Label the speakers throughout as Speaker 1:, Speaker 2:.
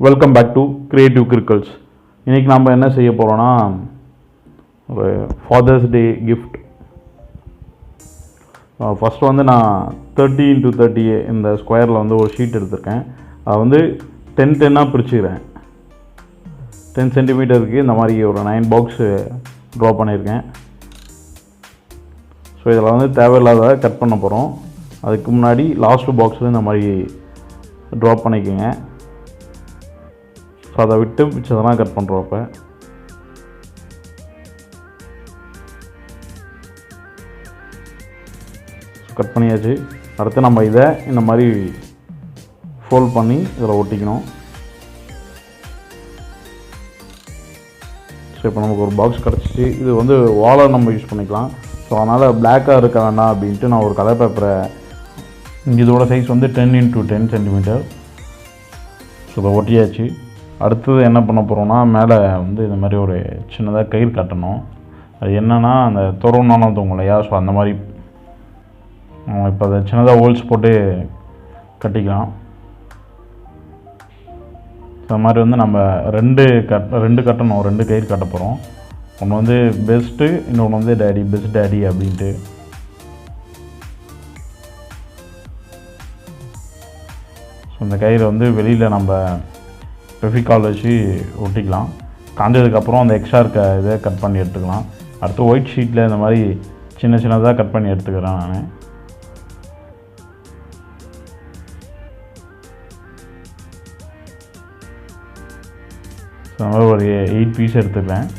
Speaker 1: Welcome back to cre8u kirukals. இன்றைக்கி நம்ம என்ன செய்ய போகிறோன்னா ஒரு ஃபாதர்ஸ் டே கிஃப்ட். ஃபஸ்ட்டு வந்து நான் 30x30 இந்த ஸ்கொயரில் வந்து ஒரு ஷீட் எடுத்திருக்கேன். அதை வந்து 10 பிரிச்சுக்கிறேன். 10 சென்டிமீட்டருக்கு இந்த மாதிரி ஒரு 9 பாக்ஸு ட்ரா பண்ணியிருக்கேன். ஸோ இதில் வந்து தேவையில்லாத கட் பண்ண போகிறோம். அதுக்கு முன்னாடி லாஸ்ட்டு பாக்ஸில் இந்த மாதிரி ட்ரா பண்ணிக்கோங்க. ஸோ அதை விட்டு மிச்சதெல்லாம் கட் பண்ணுறோம். இப்போ கட் பண்ணியாச்சு. அடுத்து நம்ம இதை இந்த மாதிரி ஃபோல்ட் பண்ணி இதில் ஒட்டிக்கணும். ஸோ இப்போ நமக்கு ஒரு பாக்ஸ் கிடச்சிச்சு. இது வந்து வாலர் நம்ம யூஸ் பண்ணிக்கலாம். ஸோ அதனால் பிளாக்காக இருக்க வேண்டாம் அப்படின்ட்டு நான் ஒரு கலர் பேப்பரை, இதோட சைஸ் வந்து 10x10 சென்டிமீட்டர். ஸோ இதை ஒட்டியாச்சு. அடுத்தது என்ன பண்ண போகிறோன்னா, மேலே வந்து இந்த மாதிரி ஒரு சின்னதாக கயிறு கட்டணும். அது என்னென்னா அந்த துறவுனானு தூங்கும் இல்லையா, ஸோ அந்த மாதிரி இப்போ அதை சின்னதாக ஹோல்ஸ் போட்டு கட்டிக்கலாம். ஸோ அது மாதிரி வந்து நம்ம ரெண்டு கட்டணும், 2 கயிறு கட்ட போகிறோம். ஒன்று வந்து பெஸ்ட்டு, இன்னொன்று வந்து டேடி, பெஸ்ட் டேடி அப்படின்ட்டு. ஸோ இந்த கயிறை வந்து வெளியில் நம்ம ஃபெவிகால் வச்சு ஒட்டிக்கலாம். காஞ்சதுக்கப்புறம் அந்த எக்ஸ்ட்ரா இருக்க இதை கட் பண்ணி எடுத்துக்கலாம். அடுத்து ஒயிட் ஷீட்டில் இந்த மாதிரி சின்னதாக கட் பண்ணி எடுத்துக்கிறேன் நான். ஸோ அந்த மாதிரி ஒரு 8 பீஸ் எடுத்துக்கிறேன்.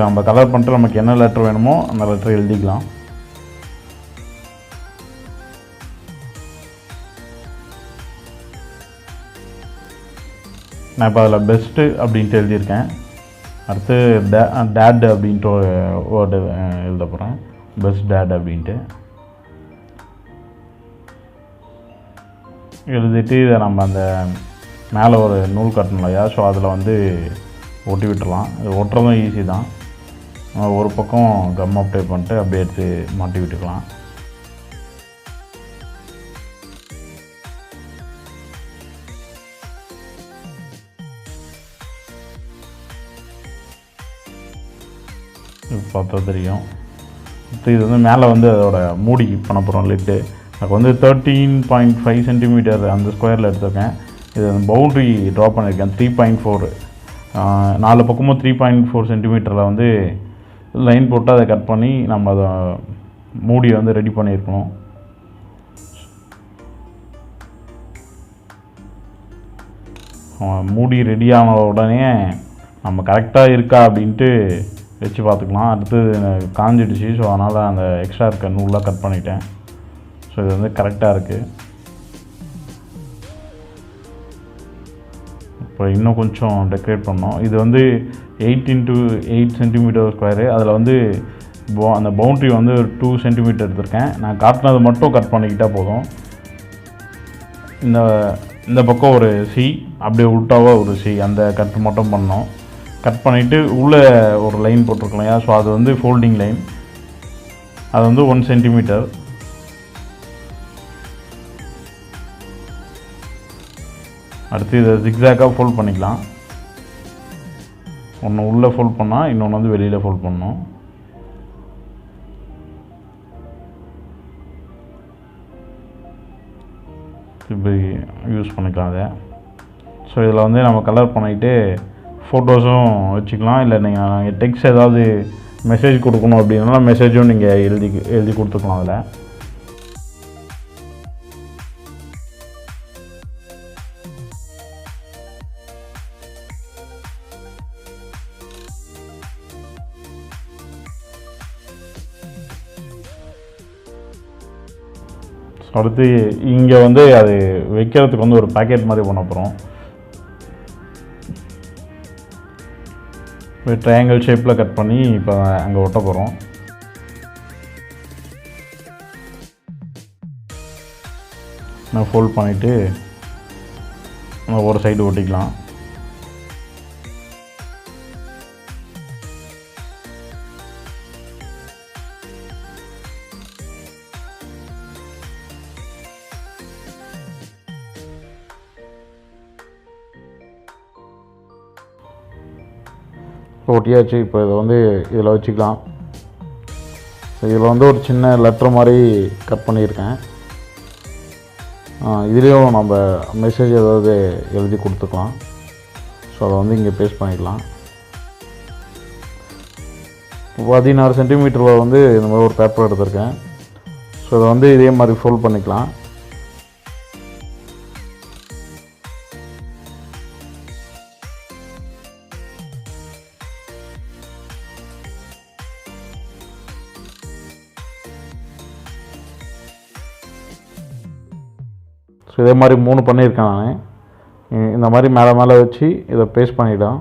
Speaker 1: நம்ம கலர் பண்ணிட்டு நமக்கு என்ன லெட்டர் வேணுமோ அந்த லெட்டர் எழுதிக்கலாம். நான் இப்போ அதில் பெஸ்ட்டு அப்படின்ட்டு எழுதியிருக்கேன். அடுத்து டேட் அப்படின்ட்டு ஒரு வேர்டு எழுத போகிறேன். பெஸ்ட் டேட் அப்படின்ட்டு எழுதிட்டு இதை நம்ம அந்த மேலே ஒரு நூல் கட்டணும் இல்லையா, ஸோ அதில் வந்து ஒட்டி விட்டுடலாம். இது ஒட்டுறதும் ஈஸி தான். ஒரு பக்கம் கம் அப்ளை பண்ணிட்டு அப்படியே எடுத்து மாட்டி விட்டுக்கலாம். பார்த்தா தெரியும். இது வந்து மேலே வந்து அதோட மூடி பண்ண போகிறோம் லிட்டு. எனக்கு வந்து 13.5 சென்டிமீட்டர் அந்த ஸ்கொயரில் எடுத்திருக்கேன். இது பவுண்ட்ரி ட்ரா பண்ணியிருக்கேன் 3.4. 4 பக்கமும் 3.4 சென்டிமீட்டரில் வந்து லைன் போட்டு அதை கட் பண்ணி நம்ம அதை மூடியை வந்து ரெடி பண்ணியிருக்கணும். மூடி ரெடியான உடனே நம்ம கரெக்டாக இருக்கா அப்படின்ட்டு வச்சு பார்த்துக்கலாம். அடுத்து காஞ்சிடுச்சு. ஸோ அதனால் அந்த எக்ஸ்ட்ரா இருக்க நூலாக கட் பண்ணிட்டேன். ஸோ இது வந்து கரெக்டாக இருக்குது. இப்போ இன்னும் கொஞ்சம் டெக்கரேட் பண்ணோம். இது வந்து 8x8 சென்டிமீட்டர் ஸ்கொயரு. அதில் வந்து அந்த பவுண்ட்ரி வந்து ஒரு 2 சென்டிமீட்டர் எடுத்திருக்கேன். நான் காட்டினது மட்டும் கட் பண்ணிக்கிட்டால் போதும். இந்த பக்கம் ஒரு சி, அப்படியே உள்டாவாக ஒரு சி, அந்த கட் மட்டும் பண்ணோம். கட் பண்ணிவிட்டு உள்ளே ஒரு லைன் போட்டிருக்கோம் இல்லையா, ஸோ அது வந்து ஃபோல்டிங் லைன். அது வந்து 1 சென்டிமீட்டர். அடுத்து இதை ஜிக்ஸாக்காக ஃபோல்ட் பண்ணிக்கலாம். ஒன்று உள்ளே ஃபோல்ட் பண்ணால் இன்னொன்று வந்து வெளியில் ஃபோல்ட் பண்ணணும். இப்படி யூஸ் பண்ணிக்கலாம் அதை. ஸோ இதில் வந்து நம்ம கலர் பண்ணிக்கிட்டு ஃபோட்டோஸும் வச்சுக்கலாம். இல்லை நீங்கள் டெக்ஸ்ட் ஏதாவது மெசேஜ் கொடுக்கணும் அப்படின்னா மெசேஜும் நீங்கள் எழுதி கொடுத்துக்கலாம் அதில். அடுத்து இங்கே வந்து அது வைக்கிறதுக்கு வந்து ஒரு பேக்கெட் மாதிரி பண்ண போகிறோம். ட்ரையாங்கிள் ஷேப்பில் கட் பண்ணி இப்போ அங்கே ஒட்ட போகிறோம். நான் ஃபோல்ட் பண்ணிவிட்டு ஒரு சைடு ஒட்டிக்கலாம். ஒட்டியாச்சு. இப்போ இதை வந்து இதில் வச்சுக்கலாம். இதில் வந்து ஒரு சின்ன லெட்டர் மாதிரி கட் பண்ணியிருக்கேன். இதுலேயும் நம்ம மெசேஜ் ஏதாவது எழுதி கொடுத்துக்கலாம். ஸோ அதை வந்து இங்கே பேஸ்ட் பண்ணிக்கலாம். 16 சென்டிமீட்டரில் வந்து இந்த மாதிரி ஒரு பேப்பர் எடுத்திருக்கேன். ஸோ இதை வந்து இதே மாதிரி ஃபோல்ட் பண்ணிக்கலாம். ஸோ இதே மாதிரி 3 பண்ணியிருக்கேன் நான். இந்த மாதிரி மேலே மேலே வச்சு இதை பேஸ்ட் பண்ணிவிடும்.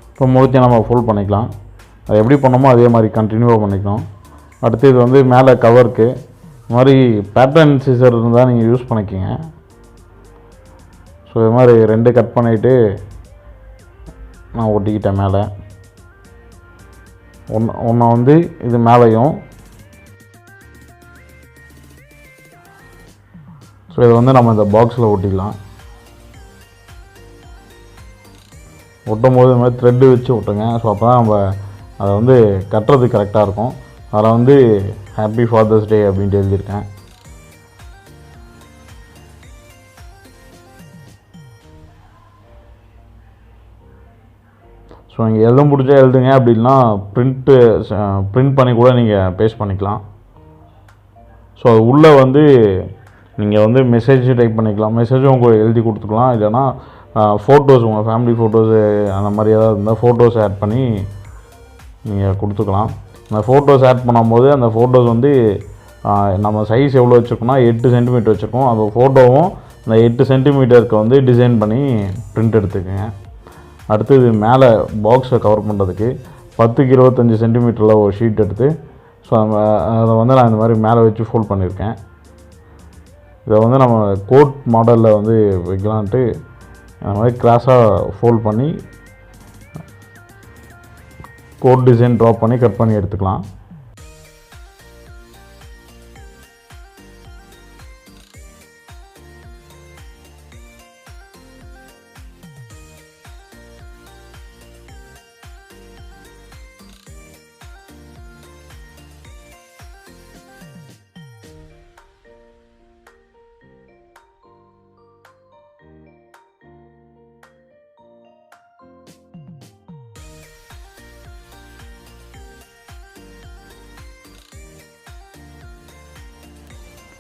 Speaker 1: இப்போ முழுத்தி நம்ம ஃபோல்ட் பண்ணிக்கலாம். அது எப்படி பண்ணோமோ அதே மாதிரி கண்டினியூவாக பண்ணிக்கணும். அடுத்து இது வந்து மேலே கவருக்கு இந்த மாதிரி பேட்டர்ன் சீசர் இருந்தால் நீங்கள் யூஸ் பண்ணிக்கிங்க. ஸோ இது மாதிரி 2 கட் பண்ணிவிட்டு நான் ஒட்டிக்கிட்டேன் மேலே. ஒன்று வந்து இது மேலேயும். ஸோ இதை வந்து நம்ம இந்த பாக்ஸில் ஒட்டிக்கலாம். ஒட்டும் போது இந்த மாதிரி த்ரெட்டு வச்சு ஒட்டுங்க. ஸோ அப்போ தான் நம்ம அதை வந்து கட்டுறது கரெக்டாக இருக்கும். அதில் வந்து ஹாப்பி ஃபாதர்ஸ் டே அப்படின்ட்டு எழுதியிருக்கேன். ஸோ நீங்கள் எழுத முடிஞ்சால் எழுதுங்க. அப்படின்னா பிரிண்ட் பண்ணி கூட நீங்கள் பேஸ்ட் பண்ணிக்கலாம். ஸோ அது உள்ளே வந்து நீங்கள் வந்து மெசேஜ் டைப் பண்ணிக்கலாம். மெசேஜும் உங்களுக்கு எழுதி கொடுத்துக்கலாம். இல்லைனா ஃபோட்டோஸ், உங்கள் ஃபேமிலி ஃபோட்டோஸு அந்த மாதிரி ஏதாவது இருந்தால் ஃபோட்டோஸ் ஆட் பண்ணி நீங்கள் கொடுத்துக்கலாம். அந்த ஃபோட்டோஸ் ஆட் பண்ணும்போது அந்த ஃபோட்டோஸ் வந்து நம்ம சைஸ் எவ்வளோ வச்சுருக்கோம்னா 8 சென்டிமீட்டர் வச்சுருக்கோம். அந்த ஃபோட்டோவும் அந்த 8 சென்டிமீட்டருக்கு வந்து டிசைன் பண்ணி பிரிண்ட் எடுத்துக்கோங்க. அடுத்தது மேலே பாக்ஸை கவர் பண்ணுறதுக்கு 10க்கு 25 சென்டிமீட்டரில் ஒரு ஷீட் எடுத்து ஸோ அதை வந்து நான் இந்த மாதிரி மேலே வச்சு ஃபோல்ட் பண்ணியிருக்கேன். இதை வந்து நம்ம கோட் மாடலில் வந்து வைக்கலான்ட்டு அந்த மாதிரி கிராஸாக ஃபோல்ட் பண்ணி கோட் டிசைன் ட்ராப் பண்ணி கட் பண்ணி எடுத்துக்கலாம்.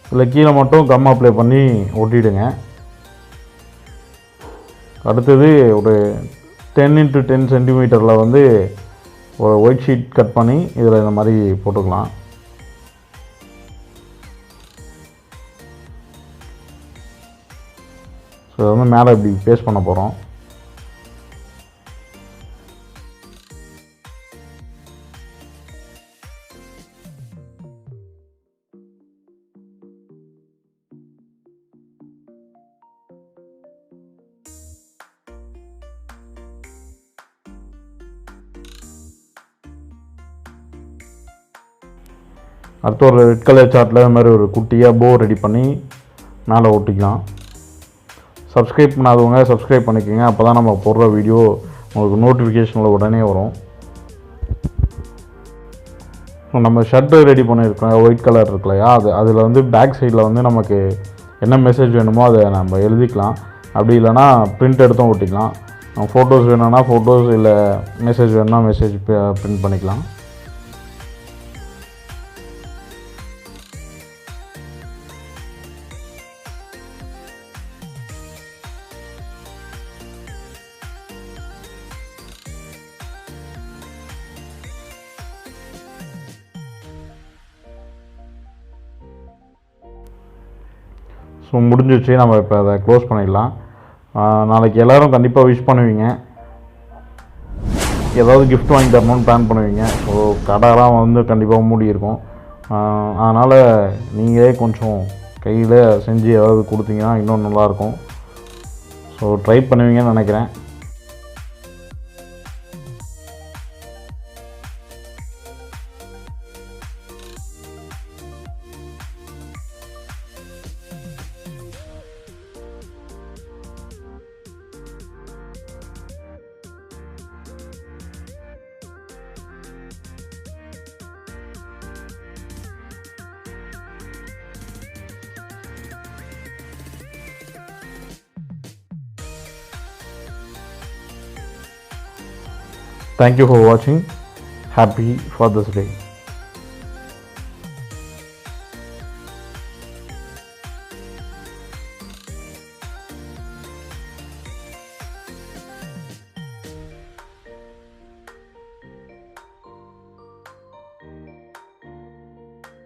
Speaker 1: இதில் கீழே மட்டும் கம் அப்ளை பண்ணி ஒட்டிடுங்க. அடுத்தது ஒரு 10x10 சென்டிமீட்டரில் வந்து ஒரு ஒயிட் ஷீட் கட் பண்ணி இதில் இந்த மாதிரி போட்டுக்கலாம். ஸோ இதை வந்து மேலே இப்படி பேஸ்ட் பண்ண போகிறோம். அடுத்து ஒரு ரெட் கலர் சார்ட்டில் இது மாதிரி ஒரு குட்டியாக போ ரெடி பண்ணி மேலே ஒட்டிக்கலாம். சப்ஸ்கிரைப் பண்ணாதவங்க சப்ஸ்கிரைப் பண்ணிக்கோங்க. அப்போ தான் நம்ம போடுற வீடியோ உங்களுக்கு நோட்டிஃபிகேஷனில் உடனே வரும். நம்ம ஷர்ட்டு ரெடி பண்ணியிருக்கோம், ஒயிட் கலர் இருக்கு இல்லையா, அதில் வந்து பேக் சைடில் வந்து நமக்கு என்ன மெசேஜ் வேணுமோ அதை நம்ம எழுதிக்கலாம். அப்படி இல்லைனா பிரிண்ட் எடுத்தும் ஒட்டிக்கலாம். ஃபோட்டோஸ் வேணும்னா ஃபோட்டோஸ், இல்லை மெசேஜ் வேணும்னா மெசேஜ் பிரிண்ட் பண்ணிக்கலாம். ஸோ முடிஞ்சிச்சு. நம்ம இப்போ அதை க்ளோஸ் பண்ணிடலாம். நாளைக்கு எல்லோரும் கண்டிப்பாக விஷ் பண்ணுவீங்க, ஏதாவது கிஃப்ட் வாங்கி தரணும்னு பிளான் பண்ணுவீங்க. ஸோ கடைலாம் வந்து கண்டிப்பாக மூடி இருக்கும். அதனால் நீங்களே கொஞ்சம் கையில் செஞ்சு ஏதாவது கொடுத்தீங்கன்னா இன்னும் நல்லாயிருக்கும். ஸோ ட்ரை பண்ணுவீங்கன்னு நினைக்கிறேன். Thank you for watching. Happy Father's Day.